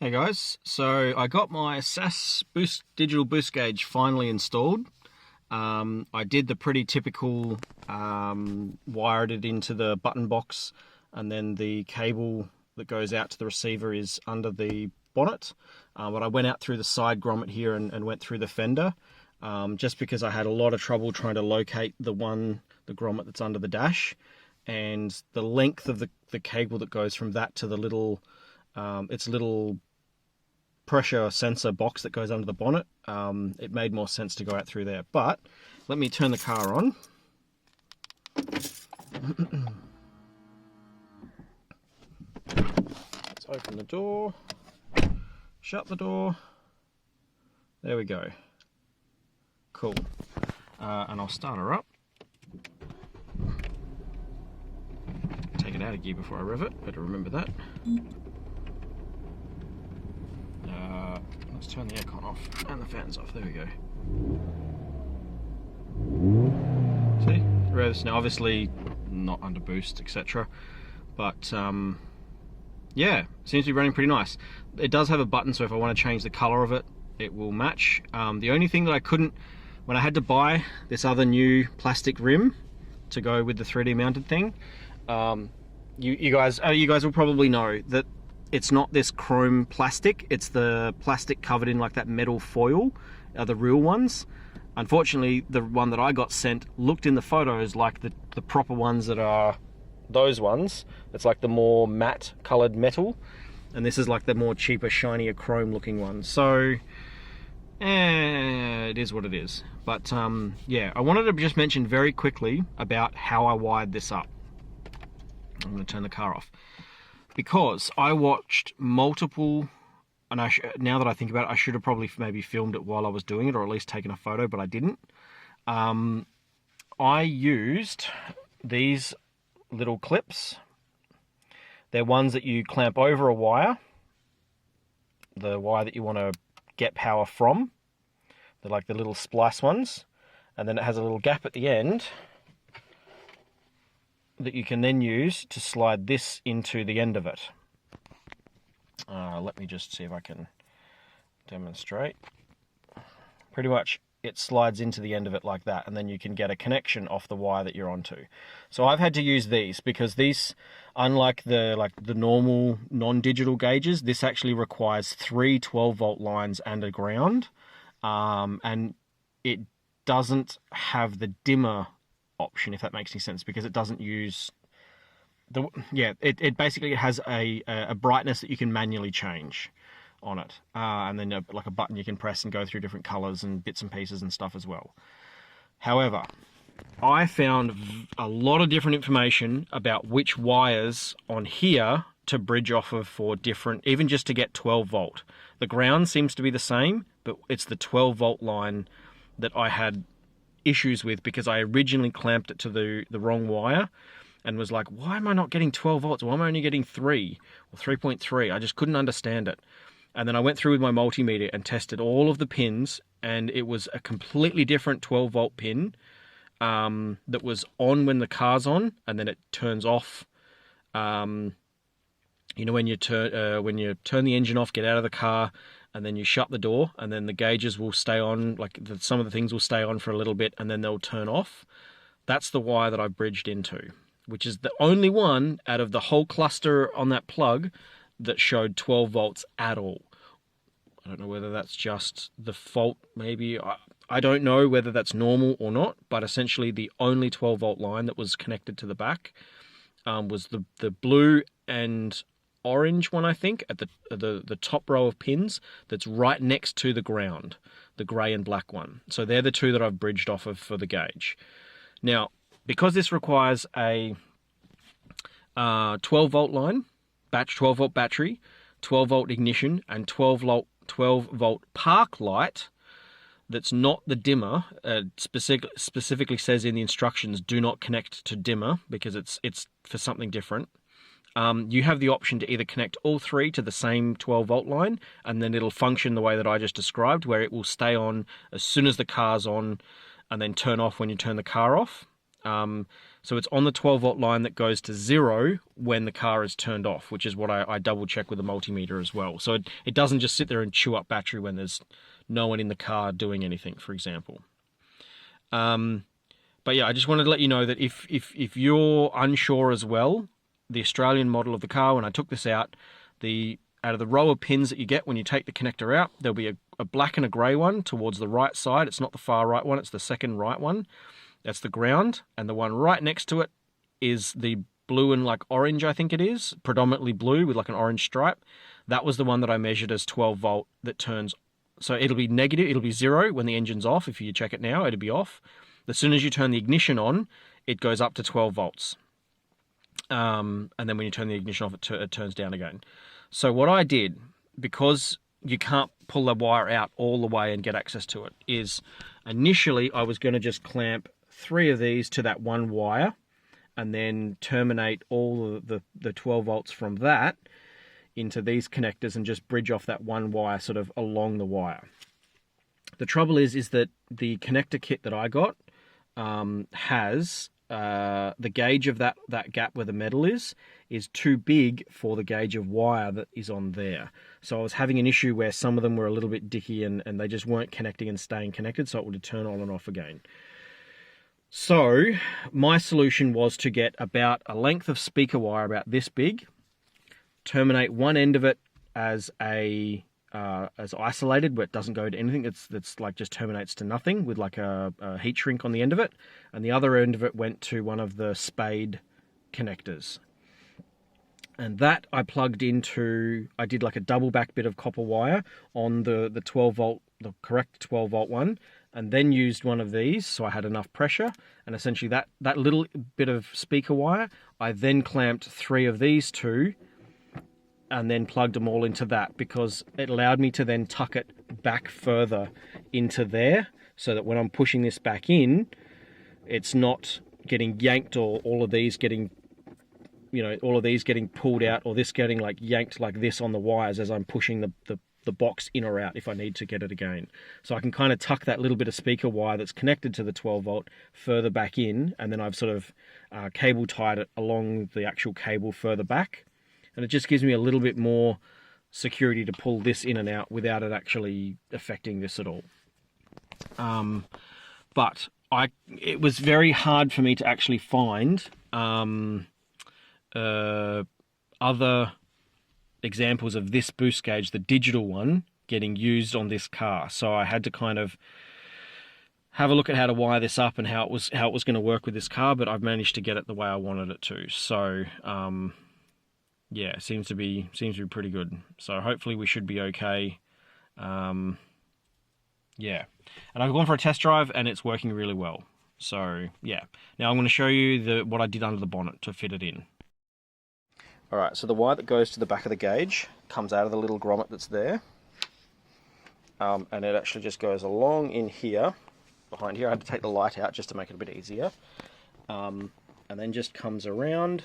Hey guys, so I got my SAAS digital boost gauge finally installed. I did the pretty typical, wired it into the button box, and then the cable that goes out to the receiver is under the bonnet. But I went out through the side grommet here and went through the fender, just because I had a lot of trouble trying to locate the grommet that's under the dash, and the length of the cable that goes from that to the little pressure sensor box that goes under the bonnet. It made more sense to go out through there. But let me turn the car on. Let's open the door, shut the door. There we go. Cool. And I'll start her up. Take it out of gear before I rev it. Better remember that. Let's turn the aircon off and the fans off. There we go. See? Revs now, obviously not under boost, etc. But yeah, seems to be running pretty nice. It does have a button, so if I want to change the color of it, it will match. The only thing that I couldn't, when I had to buy this other new plastic rim to go with the 3D mounted thing, you guys will probably know that it's not this chrome plastic, it's the plastic covered in like that metal foil, are the real ones. Unfortunately, the one that I got sent looked in the photos like the proper ones that are those ones. It's like the more matte colored metal, and this is like the more cheaper, shinier chrome looking one. So, it is what it is. But yeah, I wanted to just mention very quickly about how I wired this up. I'm going to turn the car off. Because I watched multiple, and now that I think about it, I should have probably maybe filmed it while I was doing it, or at least taken a photo, but I didn't. I used these little clips. They're ones that you clamp over a wire, the wire that you want to get power from. They're like the little splice ones, and then it has a little gap at the end that you can then use to slide this into the end of it. Let me just see if I can demonstrate. Pretty much it slides into the end of it like that, and then you can get a connection off the wire that you're onto. So I've had to use these because these, unlike the normal non-digital gauges, this actually requires 3 12-volt lines and a ground, and it doesn't have the dimmer option, if that makes any sense, because it doesn't use it basically has a brightness that you can manually change on it, and then like a button you can press and go through different colors and bits and pieces and stuff as well. However, I found a lot of different information about which wires on here to bridge off of for different, even just to get 12 volt. The ground seems to be the same, but it's the 12 volt line that I had issues with, because I originally clamped it to the wrong wire and was like, why am I not getting 12 volts? Why am I only getting 3 or 3.3? I just couldn't understand it. And then I went through with my multimeter and tested all of the pins, and it was a completely different 12 volt pin that was on when the car's on, and then it turns off. You know, when you turn the engine off, get out of the car, and then you shut the door, and then the gauges will stay on, like some of the things will stay on for a little bit, and then they'll turn off. That's the wire that I bridged into, which is the only one out of the whole cluster on that plug that showed 12 volts at all. I don't know whether that's just the fault, maybe. I don't know whether that's normal or not, but essentially the only 12 volt line that was connected to the back was the blue and orange one, I think, at the top row of pins that's right next to the ground, the grey and black one. So they're the two that I've bridged off of for the gauge. Now, because this requires a 12 volt line, 12 volt battery, 12 volt ignition, and 12 volt park light, that's not the dimmer. Specifically says in the instructions, do not connect to dimmer, because it's for something different. You have the option to either connect all three to the same 12 volt line, and then it'll function the way that I just described, where it will stay on as soon as the car's on and then turn off when you turn the car off. So it's on the 12 volt line that goes to 0 when the car is turned off, which is what I double check with the multimeter as well. So it doesn't just sit there and chew up battery when there's no one in the car doing anything, for example. But yeah, I just wanted to let you know that if you're unsure as well, the Australian model of the car, when I took this out of the row of pins that you get when you take the connector out, there'll be a black and a grey one towards the right side. It's not the far right one, it's the second right one. That's the ground, and the one right next to it is the blue and like orange, I think it is, predominantly blue with like an orange stripe. That was the one that I measured as 12 volt that turns, so it'll be negative, it'll be 0 when the engine's off. If you check it now, it'll be off. As soon as you turn the ignition on, it goes up to 12 volts. And then when you turn the ignition off, it turns down again. So what I did, because you can't pull the wire out all the way and get access to it, is initially I was going to just clamp 3 of these to that one wire and then terminate all the 12 volts from that into these connectors and just bridge off that one wire sort of along the wire. The trouble is that the connector kit that I got has the gauge of that gap where the metal is too big for the gauge of wire that is on there. So I was having an issue where some of them were a little bit dicky and they just weren't connecting and staying connected, so it would turn on and off again. So my solution was to get about a length of speaker wire about this big, terminate one end of it as isolated, where it doesn't go to anything. That's like just terminates to nothing with like a heat shrink on the end of it, and the other end of it went to one of the spade connectors. And that I plugged into, I did like a double back bit of copper wire on the 12 volt, the correct 12 volt one, and then used one of these so I had enough pressure. And essentially that little bit of speaker wire, I then clamped 3 of these to and then plugged them all into that, because it allowed me to then tuck it back further into there so that when I'm pushing this back in, it's not getting yanked or all of these getting pulled out, or this getting like yanked like this on the wires as I'm pushing the box in or out if I need to get it again. So I can kind of tuck that little bit of speaker wire that's connected to the 12 volt further back in, and then I've sort of cable tied it along the actual cable further back. And it just gives me a little bit more security to pull this in and out without it actually affecting this at all. But it was very hard for me to actually find other examples of this boost gauge, the digital one, getting used on this car. So I had to kind of have a look at how to wire this up and how it was going to work with this car, but I've managed to get it the way I wanted it to. So yeah, it seems to be pretty good. So hopefully we should be okay. Yeah, and I've gone for a test drive and it's working really well. So yeah, now I'm going to show you what I did under the bonnet to fit it in. Alright, so the wire that goes to the back of the gauge comes out of the little grommet that's there. And it actually just goes along in here, behind here. I had to take the light out just to make it a bit easier. And then just comes around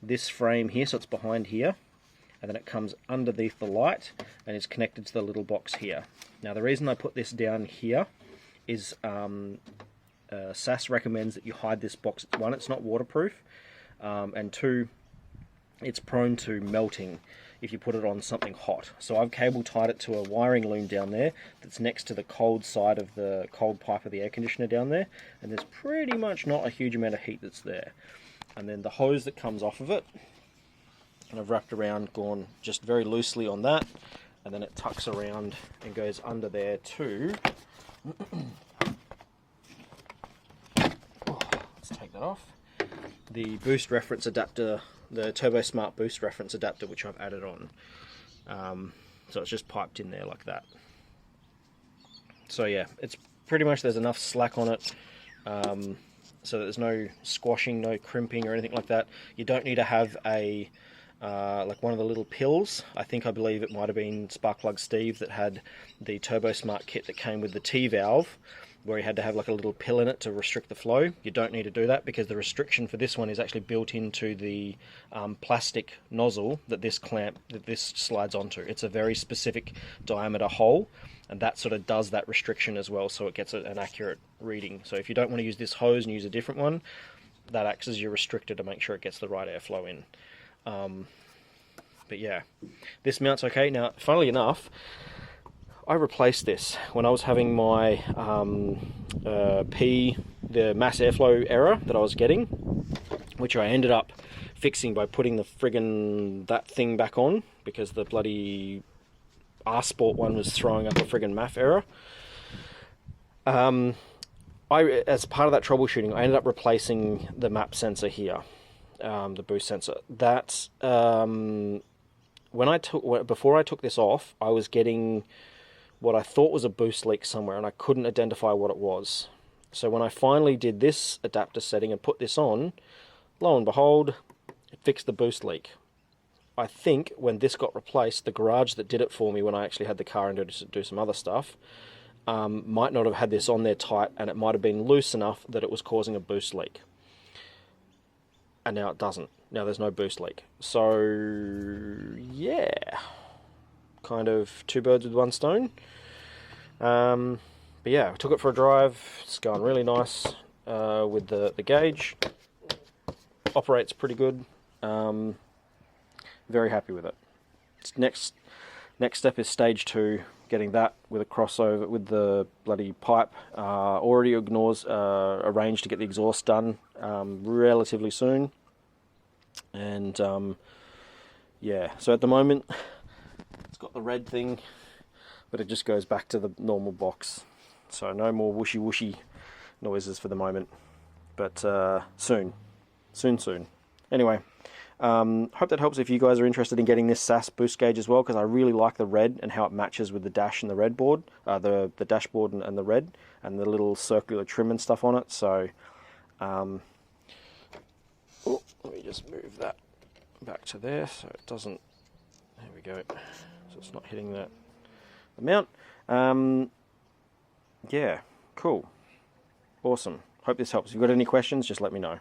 this frame here, so it's behind here. And then it comes underneath the light and is connected to the little box here. Now the reason I put this down here is SAAS recommends that you hide this box. One, it's not waterproof, and 2, it's prone to melting if you put it on something hot. So I've cable tied it to a wiring loom down there that's next to the cold side of the cold pipe of the air conditioner down there, and there's pretty much not a huge amount of heat that's there. And then the hose that comes off of it, and I've wrapped around, gone just very loosely on that, and then it tucks around and goes under there too. Let's take that off. The boost reference adapter, the Turbo Smart boost reference adapter, which I've added on. So it's just piped in there like that. So yeah, it's pretty much, there's enough slack on it, so that there's no squashing, no crimping or anything like that. You don't need to have a like one of the little pills. I believe it might have been Sparkplug Steve that had the Turbo Smart kit that came with the T-valve. where you had to have like a little pill in it to restrict the flow. You don't need to do that because the restriction for this one is actually built into the plastic nozzle that this slides onto. It's a very specific diameter hole, and that sort of does that restriction as well, so it gets an accurate reading. So if you don't want to use this hose and use a different one, that acts as your restrictor to make sure it gets the right airflow in. But yeah, this mounts okay. Now, funnily enough, I replaced this when I was having my the mass airflow error that I was getting, which I ended up fixing by putting the friggin' that thing back on, because the bloody R-Sport one was throwing up a friggin' MAF error. As part of that troubleshooting, I ended up replacing the map sensor here, the boost sensor. That before I took this off, I was getting what I thought was a boost leak somewhere, and I couldn't identify what it was. So when I finally did this adapter setting and put this on, lo and behold, it fixed the boost leak. I think when this got replaced, the garage that did it for me when I actually had the car and to do some other stuff, might not have had this on there tight, and it might have been loose enough that it was causing a boost leak. And now it doesn't. Now there's no boost leak. So, yeah. Kind of two birds with one stone. But yeah, I took it for a drive. It's going really nice with the gauge. Operates pretty good. Very happy with it. Next step is stage 2, getting that with a crossover with the bloody pipe. Already arranged to get the exhaust done relatively soon. And yeah, so at the moment it's got the red thing, but it just goes back to the normal box. So no more whooshy noises for the moment, but soon. Anyway, hope that helps if you guys are interested in getting this SAAS boost gauge as well, because I really like the red and how it matches with the dash and the red board, the dashboard and the red, and the little circular trim and stuff on it. So let me just move that back to there so it doesn't, there we go, so it's not hitting the mount. Yeah, cool, awesome. Hope this helps. If you've got any questions, just let me know.